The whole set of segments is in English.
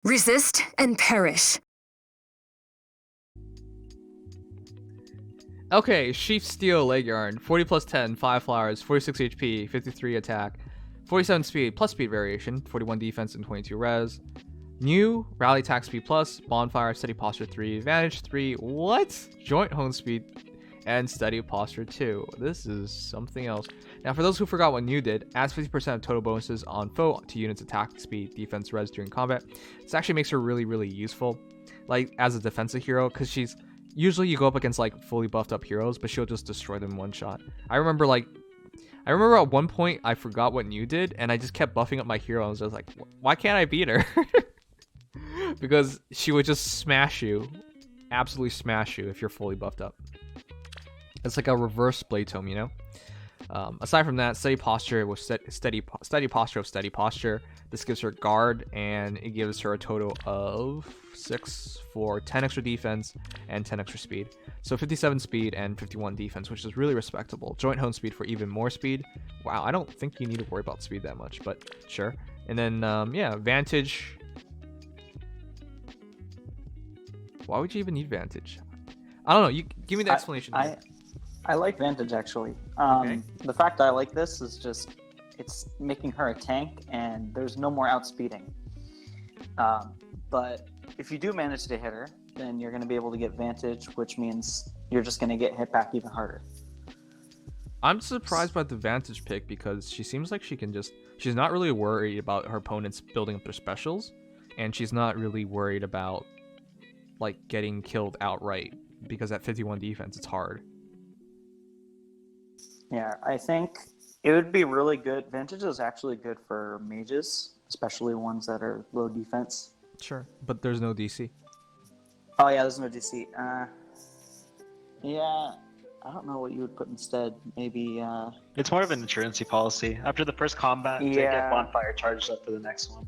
Resist and perish. Okay, Sheaf Steel Leg Yarn, 40 plus 10, 5 flowers, 46 HP, 53 attack, 47 speed plus speed variation, 41 defense, and 22 res. New, Rally Attack Speed plus, Bonfire, Steady Posture 3, Advantage 3, what? Joint Hone Speed, and Steady Posture 2. This is something else. Now, for those who forgot what New did, adds 50% of total bonuses on foe to units' attack speed, defense, res during combat. This actually makes her really, really useful, like, as a defensive hero, because she's... Usually you go up against, like, fully buffed up heroes, but she'll just destroy them in one shot. I remember at one point, I forgot what New did, and I just kept buffing up my hero, and I was just like, why can't I beat her? Because she would just smash you. Absolutely smash you if you're fully buffed up. It's like a reverse blade tome, you know? Aside from that, steady posture with steady posture of steady posture. This gives her guard, and it gives her a total of 6 for 10 extra defense and 10 extra speed. So 57 speed and 51 defense, which is really respectable. Joint hone speed for even more speed. Wow, I don't think you need to worry about speed that much, but sure. And then, yeah, Vantage. Why would you even need Vantage? I don't know. You give me the explanation. I like Vantage, actually. Okay. The fact I like this is just, it's making her a tank, and there's no more outspeeding. But if you do manage to hit her, then you're going to be able to get Vantage, which means you're just going to get hit back even harder. I'm surprised by the Vantage pick because she seems like she can just... She's not really worried about her opponents building up their specials, and she's not really worried about, like, getting killed outright, because at 51 defense, it's hard. Yeah, I think it would be really good. Vantage is actually good for mages, especially ones that are low defense. Sure, but there's no DC. Oh yeah, there's no DC. Yeah, I don't know what you would put instead. Maybe. It's more of an insurance policy. After the first combat, to get Bonfire charged up for the next one.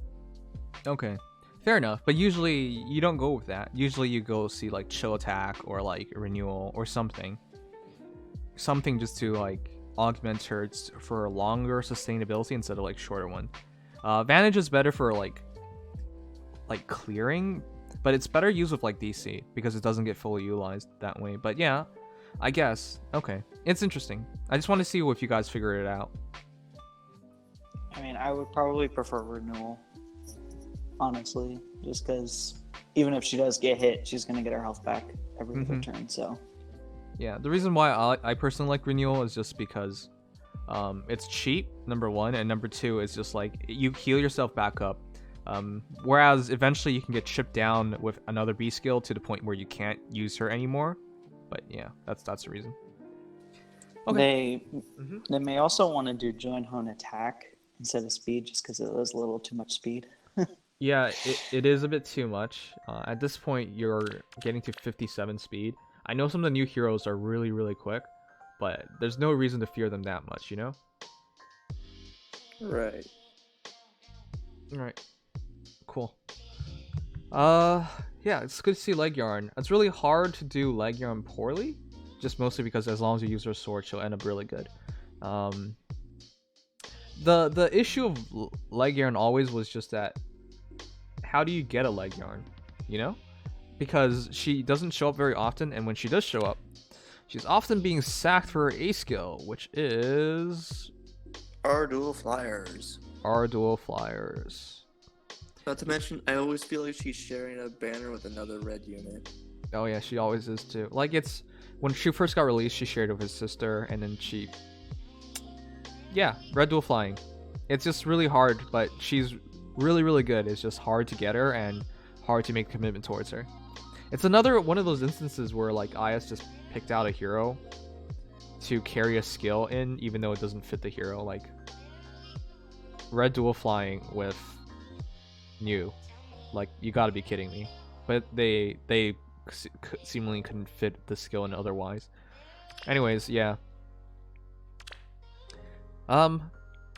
Okay, fair enough. But usually you don't go with that. Usually you go see like Chill Attack or like Renewal or something. Something just to like augment her for a longer sustainability instead of like shorter one. Vantage is better for like clearing, but it's better used with like DC because it doesn't get fully utilized that way. But yeah, I guess. Okay, it's interesting. I just want to see if you guys figure it out. I mean, I would probably prefer Renewal, honestly, just because even if she does get hit, she's gonna get her health back every other turn. So. Yeah, the reason why I personally like Renewal is just because it's cheap, number one, and number two is just like you heal yourself back up. Whereas eventually you can get chipped down with another B skill to the point where you can't use her anymore. But yeah, that's the reason. Okay. They may also want to do joint hone attack instead of speed just because it was a little too much speed. Yeah, it is a bit too much. At this point, you're getting to 57 speed. I know some of the new heroes are really, really quick, but there's no reason to fear them that much, you know? Right. Alright. Cool. Yeah, it's good to see Leg Yarn. It's really hard to do Leg Yarn poorly, just mostly because as long as you use her sword, she'll end up really good. The issue of Leg Yarn always was just that, how do you get a Leg Yarn, you know? Because she doesn't show up very often, and when she does show up, she's often being sacked for her A skill, which is... Our dual flyers. Not to mention, I always feel like she's sharing a banner with another red unit. Oh yeah, she always is too. Like, it's... When she first got released, she shared it with his sister, and then she... Yeah, red dual flying. It's just really hard, but she's really, really good. It's just hard to get her, and hard to make a commitment towards her. It's another one of those instances where like IS just picked out a hero to carry a skill in, even though it doesn't fit the hero. Like red dual flying with New, like you got to be kidding me. But they seemingly couldn't fit the skill in otherwise. Anyways, yeah.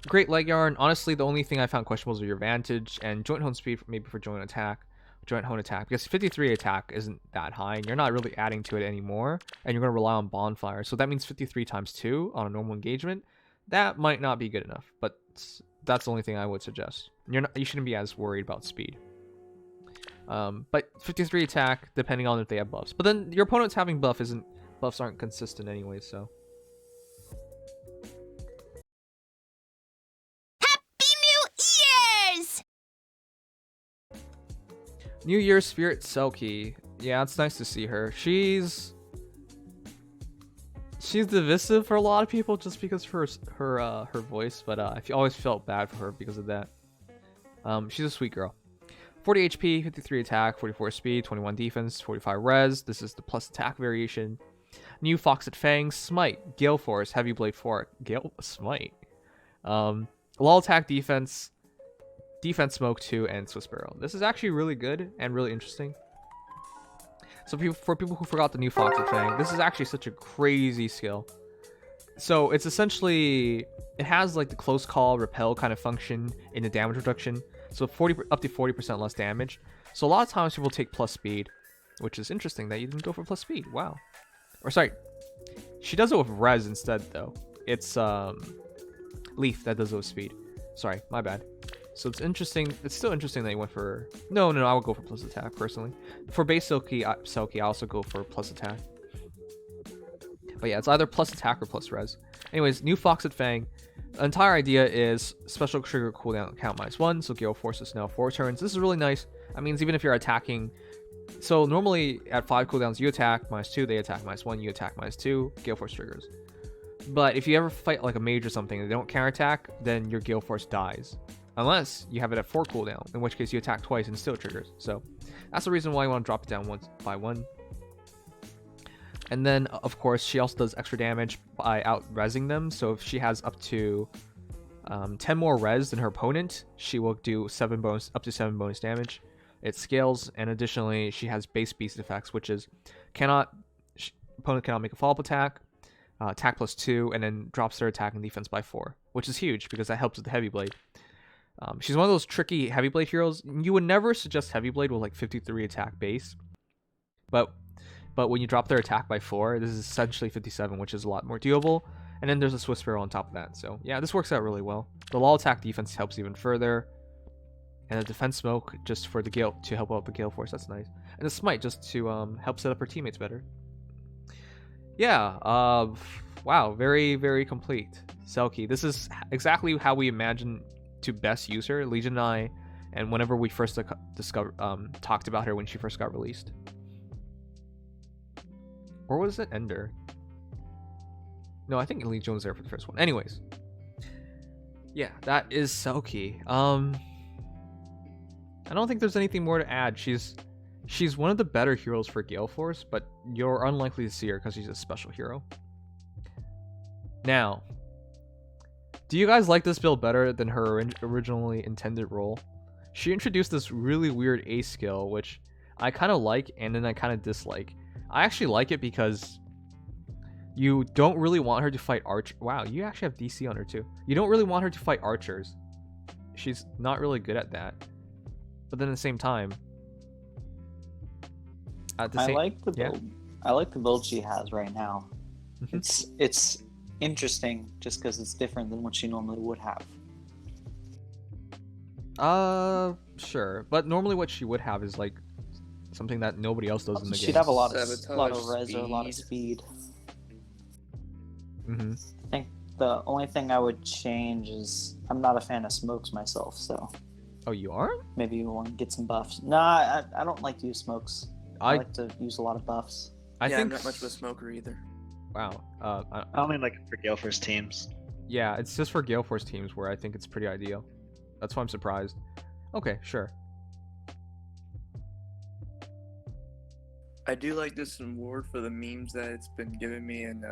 Great Leg Yarn. Honestly, the only thing I found questionable was your Vantage and joint hone speed, maybe for joint hone attack, because 53 attack isn't that high, and you're not really adding to it anymore, and you're going to rely on Bonfire, so that means 53 times 2 on a normal engagement. That might not be good enough, but that's the only thing I would suggest. You shouldn't be as worried about speed. But 53 attack, depending on if they have buffs. But then your opponent's having buffs aren't consistent anyway, so. Happy New Year's! New Year's Spirit Selkie. Yeah, it's nice to see her. She's divisive for a lot of people just because of her voice, but I always felt bad for her because of that. She's a sweet girl. 40 HP, 53 attack, 44 speed, 21 defense, 45 res. This is the plus attack variation. New Foxed Fang, Smite, Gale Force, Heavy Blade Fork, Gale Smite. Low attack defense, Defense Smoke 2, and Swiss Barrel. This is actually really good and really interesting. So for people who forgot the new Foxed Fang, this is actually such a crazy skill. So it's essentially, it has like the close call repel kind of function in the damage reduction. So up to 40% less damage. So a lot of times people take plus speed, which is interesting that you didn't go for plus speed. Wow. Or sorry, she does it with res instead though. It's Leaf that does it with speed. Sorry, my bad. So it's interesting. It's still interesting that you went for... No, I would go for plus attack personally. For base Selkie, I also go for plus attack. But yeah, it's either plus attack or plus res. Anyways, new Foxed Fang. The entire idea is special trigger cooldown count -1, so Gale Force is now 4 turns. This is really nice. That means even if you're attacking... So normally at 5 cooldowns you attack -2, they attack -1, you attack -2, Gale Force triggers. But if you ever fight like a mage or something and they don't counterattack, then your Gale Force dies. Unless you have it at 4 cooldown, in which case you attack twice and still triggers. So that's the reason why you want to drop it down 1 by 1. And then, of course, she also does extra damage by out-resing them. So if she has up to 10 more res than her opponent, she will do up to 7 bonus damage. It scales, and additionally, she has base beast effects, which is opponent cannot make a follow-up attack, attack +2, and then drops their attack and defense by 4, which is huge because that helps with the Heavy Blade. She's one of those tricky Heavy Blade heroes. You would never suggest Heavy Blade with like 53 attack base, but when you drop their attack by 4, this is essentially 57, which is a lot more doable. And then there's a Swiss Barrel on top of that. So yeah, this works out really well. The low attack defense helps even further. And the defense smoke just for the Gale, to help out the Gale Force, that's nice. And the smite just to help set up her teammates better. Yeah, wow, very, very complete. Selkie, this is exactly how we imagine to best use her, Legion and I, and whenever we first talked about her when she first got released. Or was it Ender? No, I think Legion was there for the first one. Anyways. Yeah, that is Selkie. I don't think there's anything more to add. She's one of the better heroes for Gale Force, but you're unlikely to see her because she's a special hero. Now, do you guys like this build better than her originally intended role? She introduced this really weird A skill, which I kind of like and then I kind of dislike. I actually like it because you don't really want her to fight Wow, you actually have DC on her too. You don't really want her to fight archers. She's not really good at that. But then at the same time, I like the build. I like the build she has right now. It's interesting just because it's different than what she normally would have. Sure, but normally what she would have is like something that nobody else does in the game. She'd have a lot of Sabotage, res or a lot of speed. Mm-hmm. I think the only thing I would change is I'm not a fan of smokes myself, so. Oh, you aren't? Maybe you want to get some buffs. Nah, I don't like to use smokes. I like to use a lot of buffs. I think I'm not much of a smoker either. Wow. I only like it for Gale Force teams. Yeah, it's just for Gale Force teams where I think it's pretty ideal. That's why I'm surprised. Okay, sure. I do like this award for the memes that it's been giving me in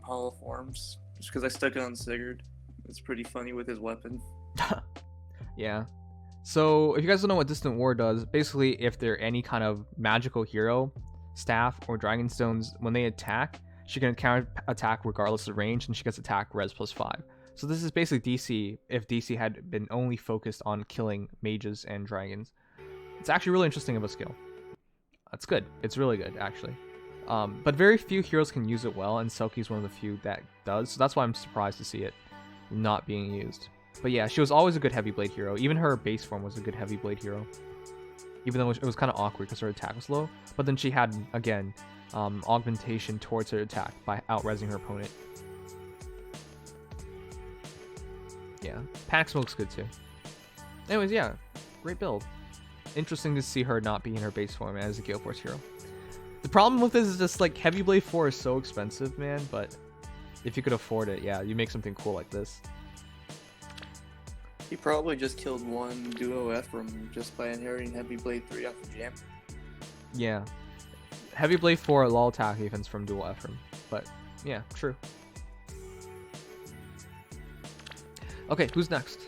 hollow forms, just because I stuck it on Sigurd. It's pretty funny with his weapon. Yeah. So, if you guys don't know what Distant War does, basically, if they're any kind of magical hero, staff, or dragon stones, when they attack, she can counter attack regardless of range, and she gets attack res +5. So this is basically DC if DC had been only focused on killing mages and dragons. It's actually really interesting of a skill. It's good. It's really good, actually. But very few heroes can use it well, and Selkie's one of the few that does, so that's why I'm surprised to see it not being used. But yeah, she was always a good Heavy Blade hero. Even her base form was a good Heavy Blade hero. even though it was kind of awkward because her attack was low. But then she had, again, augmentation towards her attack by out-resing her opponent. Yeah, Panic Smoke's good too. Anyways, yeah, great build. Interesting to see her not be in her base form as a Gale Force hero. The problem with this is just like Heavy Blade 4 is so expensive, man, but if you could afford it, yeah, you make something cool like this. He probably just killed one duo Ephraim just by inheriting Heavy Blade 3 off the jam. Yeah. Heavy Blade 4 low attack defense from dual Ephraim. But yeah, true. Okay, who's next?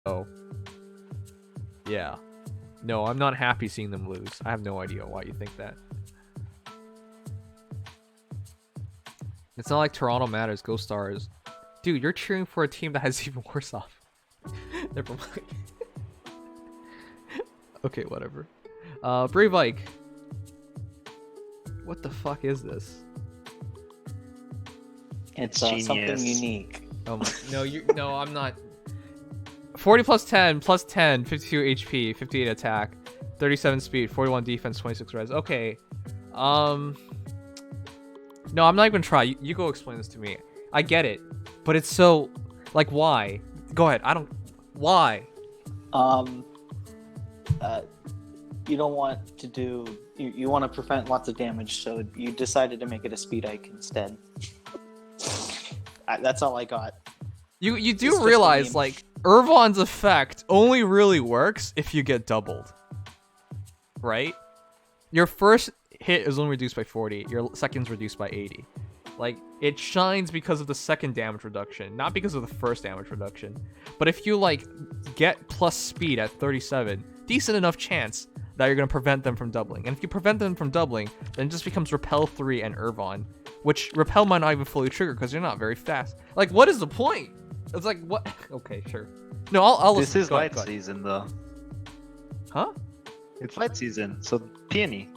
Oh. Yeah. No, I'm not happy seeing them lose. I have no idea why you think that. It's not like Toronto matters, Go Stars. Dude, you're cheering for a team that has even worse off. Never mind. Okay, whatever. Brave Ike. What the fuck is this? It's something unique. Oh my, no, I'm not. 40 plus 10, plus 10, 52 HP, 58 attack, 37 speed, 41 defense, 26 res. Okay. No, I'm not even gonna try. You go explain this to me. I get it, but it's so, like, why? Go ahead. Why? You don't want to do. You want to prevent lots of damage, so you decided to make it a speed Ike instead. That's all I got. You do realize, like, Irvon's effect only really works if you get doubled, right? Your first hit is only reduced by 40. Your second's reduced by 80. Like, it shines because of the second damage reduction, not because of the first damage reduction. But if you, like, get plus speed at 37, decent enough chance that you're going to prevent them from doubling. And if you prevent them from doubling, then it just becomes Repel 3 and Irvon, which Repel might not even fully trigger because you're not very fast. Like, what is the point? It's like, what? Okay, sure. No, I'll listen. This is light season, though. Huh? It's light season, so peony.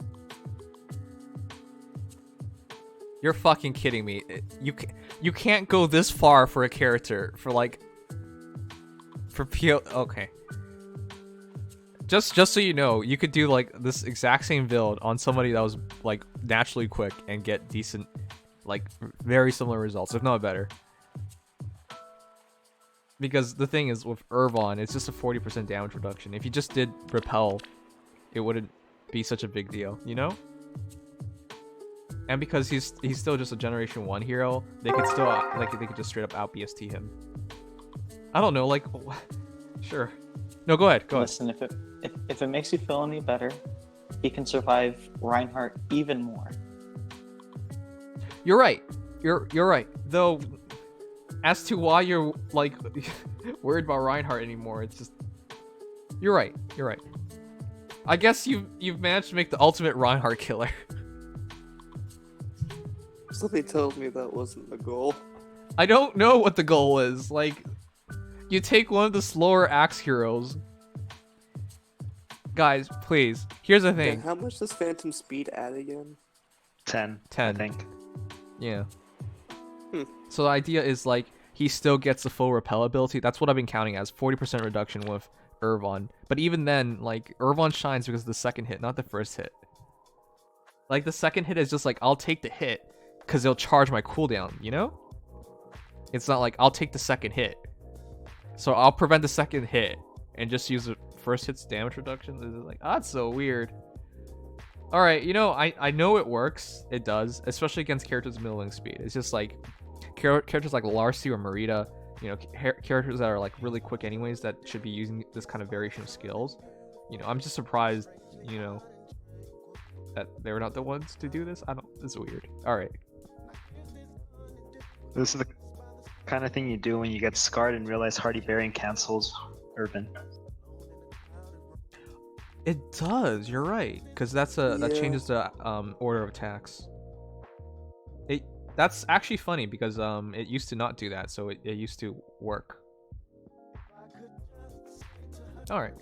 You're fucking kidding me. You can't go this far for a character for like okay. Just so you know, you could do like this exact same build on somebody that was like naturally quick and get decent, like very similar results, if not better. Because the thing is with Irvon, it's just a 40% damage reduction. If you just did Repel, it wouldn't be such a big deal, you know? And because he's still just a Generation 1 hero, they could still they could just straight up out BST him. I don't know, like, sure. No, go ahead. Listen, if it makes you feel any better, he can survive Reinhardt even more. You're right. You're right. Though, as to why you're like worried about Reinhardt anymore, it's just you're right. You're right. I guess you've managed to make the ultimate Reinhardt killer. Something tells me that wasn't the goal. I don't know what the goal is. Like, you take one of the slower axe heroes. Guys, please. Here's the thing. Yeah, how much does Phantom Speed add again? 10. 10. I think. Yeah. So the idea is, like, he still gets the full repel ability. That's what I've been counting as. 40% reduction with Irvon. But even then, like, Irvon shines because of the second hit, not the first hit. Like, the second hit is just like, I'll take the hit because it'll charge my cooldown, you know? It's not like, I'll take the second hit. So I'll prevent the second hit and just use the first hit's damage reduction. It's like, that's so weird. Alright, you know, I know it works. It does, especially against characters with middling speed. It's just like, characters like Larcy or Marita, you know, characters that are like really quick anyways that should be using this kind of variation of skills. You know, I'm just surprised, you know, that they're not the ones to do this. It's weird. Alright. This is the kind of thing you do when you get scarred and realize Hardy Bearing cancels Urban. It does, you're right. Because that changes the order of attacks. That's actually funny because it used to not do that, so it used to work. Alright.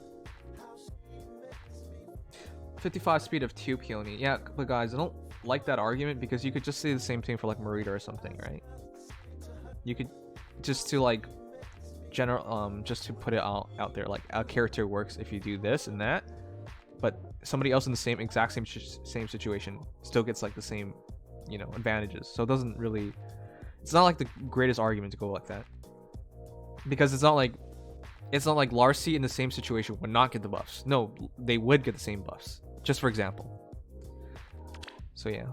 55 speed of 2 peony. Yeah, but guys, I don't like that argument because you could just say the same thing for like Marita or something, right? You could just to like general, just to put it out there, like a character works if you do this and that, but somebody else in the same same situation still gets like the same, you know, advantages. So it doesn't really, it's not like the greatest argument to go like that, because it's not like Larcy in the same situation would not get the buffs. No, they would get the same buffs, just for example. So yeah.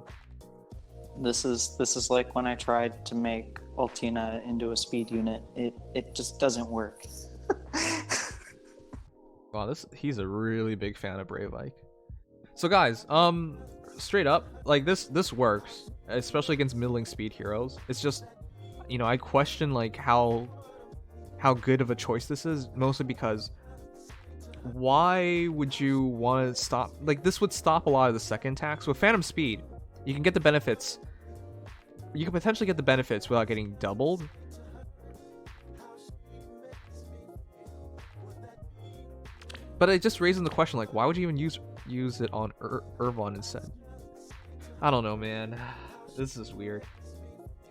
This is like when I tried to make Ultina into a speed unit. It just doesn't work. Wow, he's a really big fan of Brave Ike. So guys, straight up, like this works, especially against middling speed heroes. It's just, you know, I question like how good of a choice this is, mostly because why would you want to stop? Like, this would stop a lot of the second attacks. With Phantom Speed, you can get the benefits. You can potentially get the benefits without getting doubled. But it just raises the question, like, why would you even use it on Irvon instead? I don't know, man. This is weird.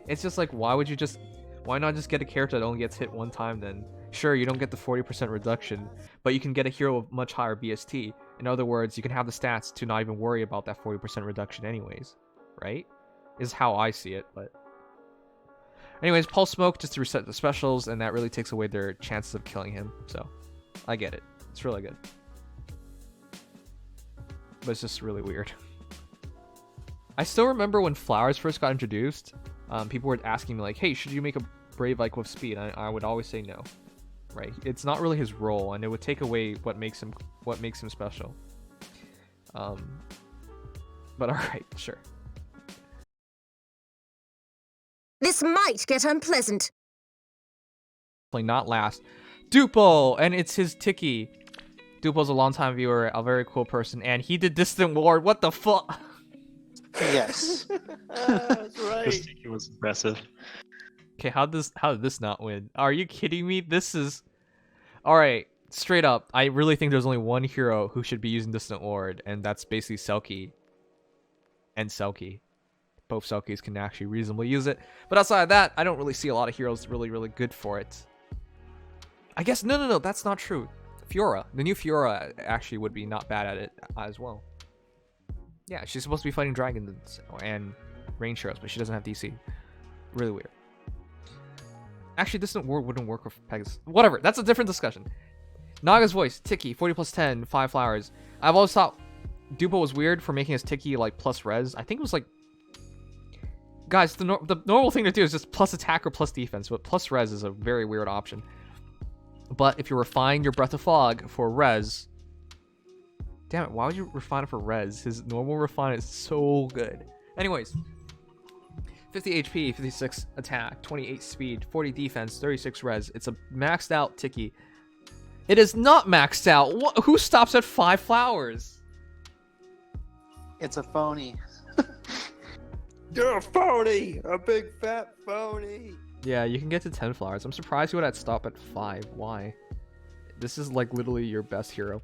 It's just like, why not just get a character that only gets hit one time then? Sure, you don't get the 40% reduction, but you can get a hero with much higher BST. In other words, you can have the stats to not even worry about that 40% reduction anyways, right? Is how I see it, but... Anyways, Pulse Smoke just to reset the specials, and that really takes away their chances of killing him, so... I get it. It's really good. But it's just really weird. I still remember when Flowers first got introduced, people were asking me like, hey, should you make a Brave Ike with speed? I would always say no. Right? It's not really his role, and it would take away what makes him special. But alright, sure. This might get unpleasant. Like, not last. Dupo! And it's his Tikki. Dupo's a longtime viewer, a very cool person, and he did Distant Ward. What the fuck? Yes. That's right. This Tikki was impressive. Okay, how did this not win? Are you kidding me? This is... Alright, straight up, I really think there's only one hero who should be using Distant Ward, and that's basically Selkie. And Selkie. Both Selkies can actually reasonably use it. But outside of that, I don't really see a lot of heroes really, really good for it. I guess, no, that's not true. Fiora. The new Fiora actually would be not bad at it as well. Yeah, she's supposed to be fighting dragons and range heroes, but she doesn't have DC. Really weird. Actually, Distant Ward wouldn't work with Pegasus. Whatever, that's a different discussion. Naga's voice, Tikki, 40 plus 10, 5 flowers. I've always thought Dupo was weird for making his Tikki like plus res. I think it was like... Guys, the normal thing to do is just plus attack or plus defense, but plus res is a very weird option. But if you refine your Breath of Fog for res... Damn it, why would you refine it for res? His normal refine is so good. Anyways. 50 HP, 56 attack, 28 speed, 40 defense, 36 res. It's a maxed out Tikki. It is not maxed out. Who stops at 5 flowers? It's a phony. You're a phony! A big fat phony! Yeah, you can get to 10 flowers. I'm surprised you would have stopped at 5. Why? This is like literally your best hero.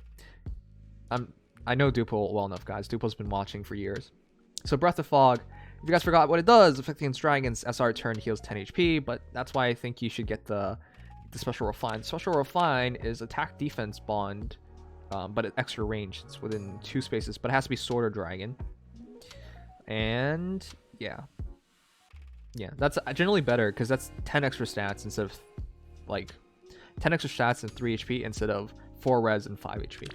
I know Dupo well enough, guys. Dupo's been watching for years. So Breath of Fog, if you guys forgot what it does, affecting dragons, SR turn heals 10 HP, but that's why I think you should get the Special Refine. Special Refine is attack defense bond, but at extra range. It's within 2 spaces, but it has to be Sword or Dragon. And yeah, that's generally better because that's 10 extra stats instead of like 10 extra stats and 3 HP instead of 4 res and 5 HP.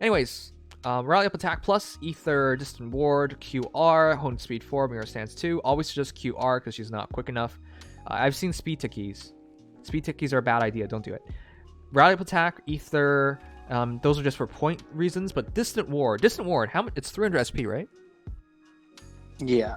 Anyways, Rally Up Attack Plus, Ether, Distant Ward, QR, Hone Speed 4, Mirror Stance 2. Always suggest QR because she's not quick enough. I've seen Speed Tikkis. Speed Tikkis are a bad idea. Don't do it. Rally Up Attack, Ether, those are just for point reasons. But Distant Ward, how much? It's 300 SP, right? Yeah.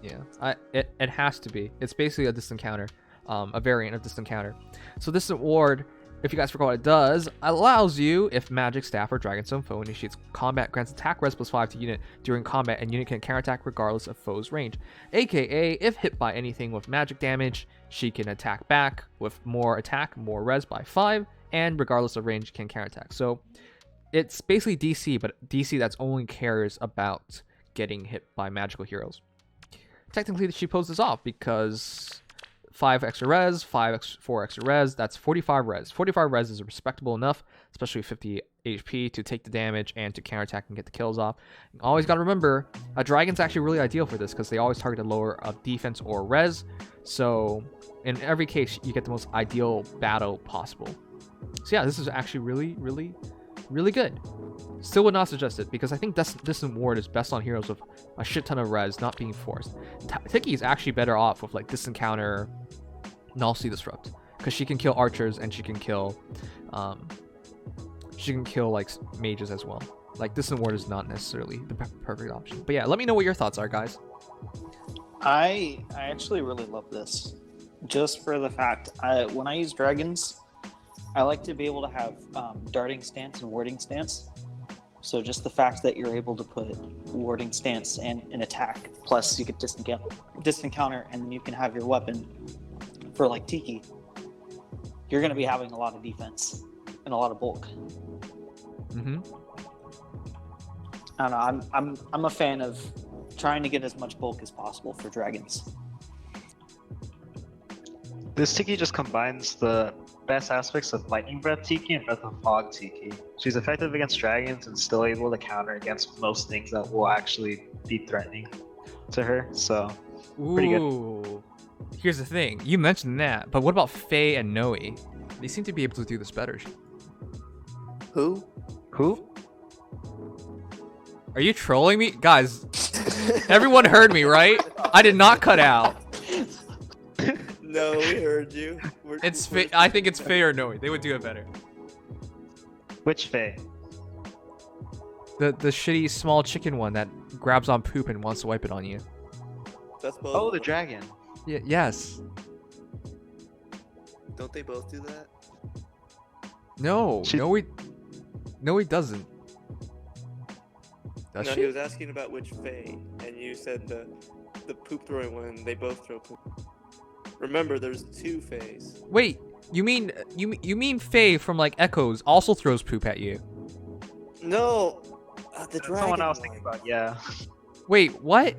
Yeah, it has to be. It's basically a distant counter, a variant of distant counter. So Distant Ward, if you guys forgot what it does, allows you, if Magic, Staff, or Dragonstone foe initiates combat, grants attack res plus 5 to unit during combat, and unit can counterattack regardless of foe's range. AKA, if hit by anything with magic damage, she can attack back with more attack, more res by 5, and regardless of range, can counterattack. So it's basically DC, but DC that's only cares about getting hit by magical heroes. Technically, she pulls this off because 5 extra res, 4 extra res. That's 45 res. 45 res is respectable enough, especially with 50 HP, to take the damage and to counterattack and get the kills off. You always got to remember, a dragon's actually really ideal for this because they always target a lower defense or res. So in every case, you get the most ideal battle possible. So yeah, this is actually really, really, really good. Still would not suggest it because I think Distant Ward is best on heroes with a shit ton of res not being forced. Tikki is actually better off with like Distant Counter, Nullsea Disrupt, because she can kill archers and she can kill like mages as well. Like Distant Ward is not necessarily the perfect option. But yeah, let me know what your thoughts are, guys. I actually really love this, just for the fact when I use dragons, I like to be able to have darting stance and warding stance. So just the fact that you're able to put warding stance and an attack, plus you get distant counter, and then you can have your weapon for like Tikki. You're going to be having a lot of defense and a lot of bulk. Mm-hmm. I don't know. I'm a fan of trying to get as much bulk as possible for dragons. This Tikki just combines the best aspects of Lightning Breath Tikki and Breath of Fog Tikki. She's effective against dragons and still able to counter against most things that will actually be threatening to her. So, pretty good. Ooh. Here's the thing. You mentioned that, but what about Faye and Noe? They seem to be able to do this better. Who? Are you trolling me? Guys, everyone heard me, right? I did not cut out. No, we heard you. I think it's Faye or Noe. They would do it better. Which Faye? The shitty small chicken one that grabs on poop and wants to wipe it on you. That's both. Oh, the dragon. Yeah, yes. Don't they both do that? No, no, he doesn't. Does No, she? he was asking about which Faye, and you said the poop throwing one. They both throw poop. Remember, there's 2 Fays. Wait, you mean Faye from like Echoes also throws poop at you? No, the dragon. Someone I was one. thinking about, yeah. Wait, what?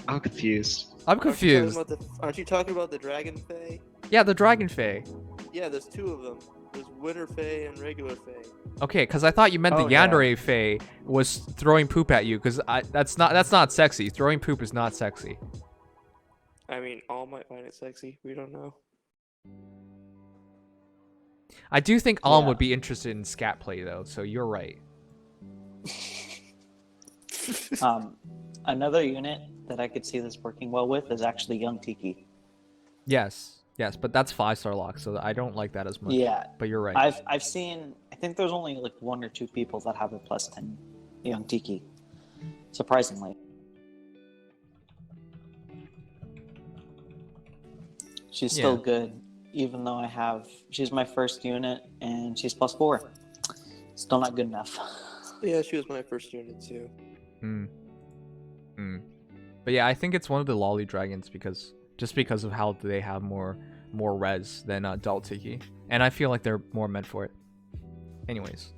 I'm confused. I'm confused. Aren't you talking about the dragon Faye? Yeah, the Dragon Faye. Yeah, there's 2 of them. There's Winter Faye and regular Faye. Okay, because I thought you meant the Yandere Faye was throwing poop at you, because that's not sexy. Throwing poop is not sexy. I mean, all might find it sexy. We don't know. I do think Alm would be interested in scat play though, so you're right. Another unit that I could see this working well with is actually Young Tikki. Yes, but that's 5-star lock, so I don't like that as much. Yeah, but you're right. I've seen. I think there's only like 1 or 2 people that have a +10 Young Tikki. Surprisingly. She's still good, even though she's my first unit and she's +4. Still not good enough. Yeah, she was my first unit too. But yeah, I think it's one of the lolly dragons because of how they have more res than adult Tikki, and I feel like they're more meant for it. Anyways,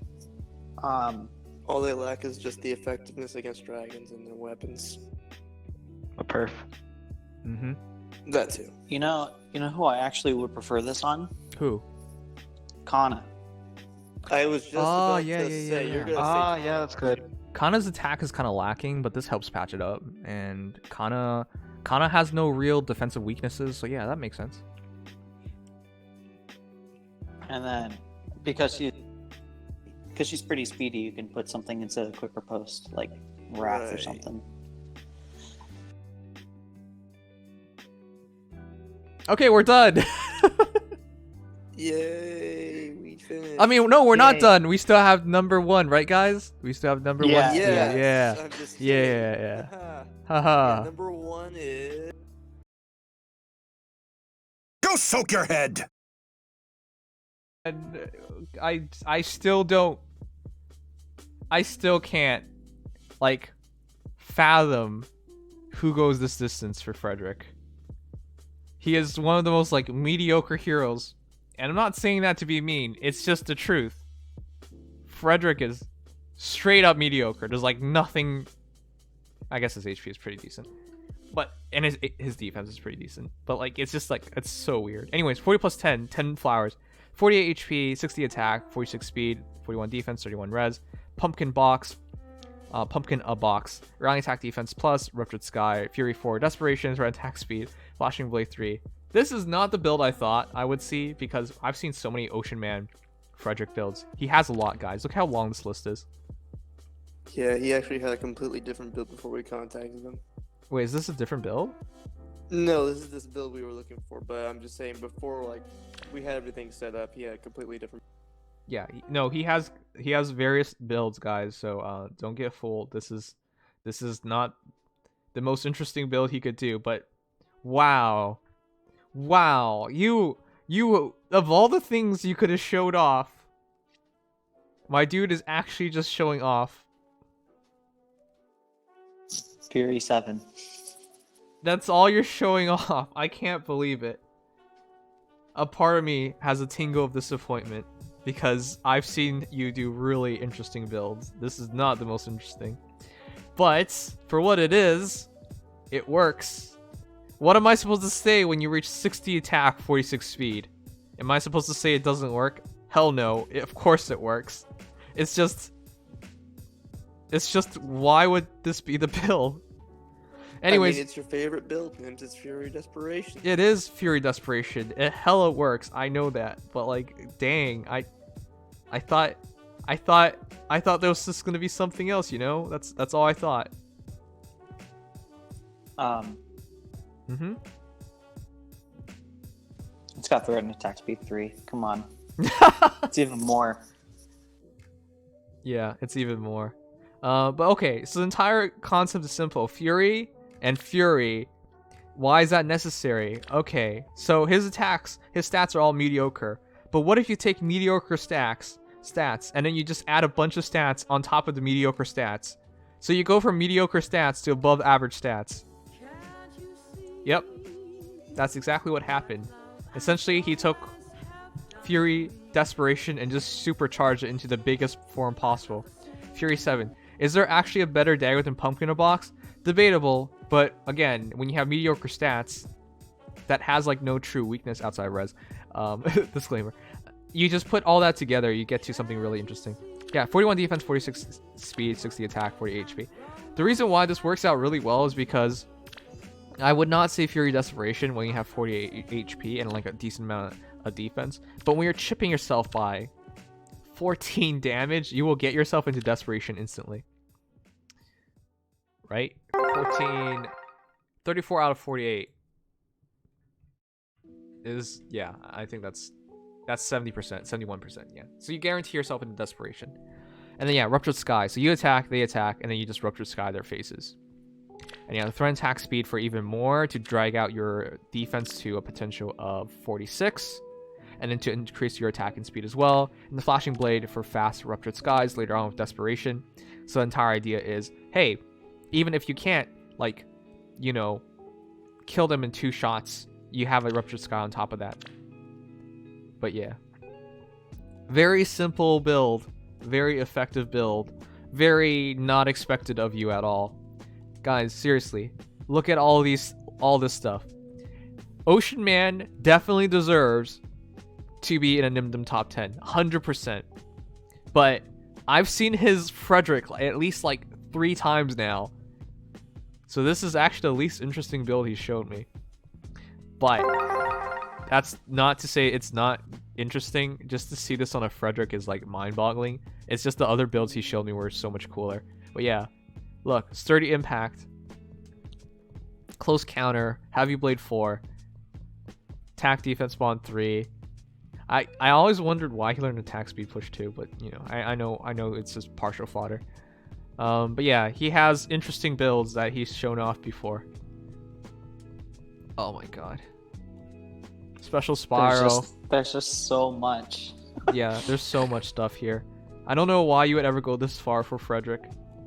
all they lack is just the effectiveness against dragons and their weapons. A perf. That too. You know who I actually would prefer this on? Who? Kana. I was just about to say you're gonna say yeah, that's good. Kana's attack is kind of lacking, but this helps patch it up. And Kana has no real defensive weaknesses, so yeah, that makes sense. And then because she's pretty speedy, you can put something into a quicker post, like Wrath or something. Okay, we're done. Yay, we finished. I mean, no, we're not done. We still have number 1, right, guys? We still have number 1. Yeah. I'm just kidding. Yeah. Haha. Number 1 is. Go soak your head. And I still can't like fathom who goes this distance for Frederick. He is one of the most like mediocre heroes, and I'm not saying that to be mean. It's just the truth. Frederick is straight up mediocre. There's like nothing. I guess his HP is pretty decent. And his defense is pretty decent. But like it's just like it's so weird. Anyways, 40 plus 10, 10 flowers, 48 HP, 60 attack, 46 speed, 41 defense, 31 res, pumpkin box, pumpkin a box, rally attack defense plus, ruptured sky, fury 4, desperation, red attack speed, flashing blade 3. This is not the build I thought I would see because I've seen so many Ocean Man Frederick builds. He has a lot, guys. Look how long this list is. Yeah, he actually had a completely different build before we contacted him. Wait, is this a different build? No, this is this build we were looking for, but I'm just saying before like we had everything set up, he had a completely different. Yeah, no, he has various builds, guys. So don't get fooled. This is not the most interesting build he could do. But wow, you of all the things you could have showed off, my dude is actually just showing off. Fury 7. That's all you're showing off. I can't believe it. A part of me has a tingle of disappointment because I've seen you do really interesting builds. This is not the most interesting. But for what it is, it works. What am I supposed to say when you reach 60 attack, 46 speed? Am I supposed to say it doesn't work? Hell no. Of course it works. It's just why would this be the build? Anyways, I mean, it's your favorite build, Nims. It's Fury Desperation. it is Fury Desperation. It hella works. I know that, but like, dang, I thought there was just gonna be something else. You know, that's all I thought. Mm-hmm. It's got threat and attack speed 3. Come on. It's even more. Yeah, it's even more. But okay, so the entire concept is simple. Fury and Fury. Why is that necessary? Okay, so his stats are all mediocre. But what if you take mediocre stats, and then you just add a bunch of stats on top of the mediocre stats? So you go from mediocre stats to above average stats. Yep, that's exactly what happened. Essentially, he took Fury Desperation and just supercharged it into the biggest form possible. Fury 7. Is there actually a better dagger than Pumpkin in a Box? Debatable, but again, when you have mediocre stats that has like no true weakness outside res, disclaimer, you just put all that together, you get to something really interesting. Yeah, 41 defense, 46 speed, 60 attack, 40 HP. The reason why this works out really well is because I would not say Fury Desperation when you have 48 HP and like a decent amount of defense, but when you're chipping yourself by 14 damage, you will get yourself into Desperation instantly. Right? 34 out of 48 is, yeah, I think that's 70%, 71%, yeah. So you guarantee yourself into Desperation. And then yeah, Ruptured Sky. So you attack, they attack, and then you just Ruptured Sky their faces. And yeah, the threat and attack speed for even more to drag out your defense to a potential of 46. And then to increase your attack and speed as well. And the Flashing Blade for fast Ruptured Skies later on with Desperation. So the entire idea is, hey, even if you can't, like, you know, kill them in 2 shots, you have a Ruptured Sky on top of that. But yeah. Very simple build. Very effective build. Very not expected of you at all. Guys, seriously. Look at all this stuff. Ocean Man definitely deserves to be in a Nimdom top 10. 100%. But I've seen his Frederick at least like 3 times now. So this is actually the least interesting build he showed me. But that's not to say it's not interesting. Just to see this on a Frederick is like mind-boggling. It's just the other builds he showed me were so much cooler. But yeah, look, Sturdy Impact, Close Counter, Heavy Blade 4, Attack Defense Bond 3. I always wondered why he learned Attack Speed Push 2, but you know, I know it's just partial fodder. But yeah, he has interesting builds that he's shown off before. Oh my god. Special Spiral. There's just so much. Yeah, there's so much stuff here. I don't know why you would ever go this far for Frederick,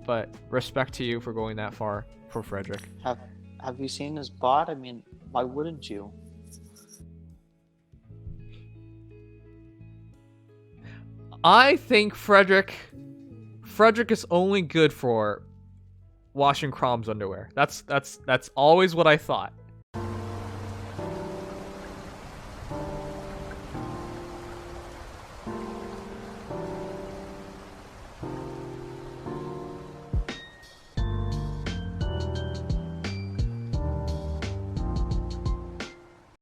but respect to you for going that far for Frederick. Have you seen his bot? I mean, why wouldn't you? I think Frederick is only good for washing Crom's underwear. That's always what I thought.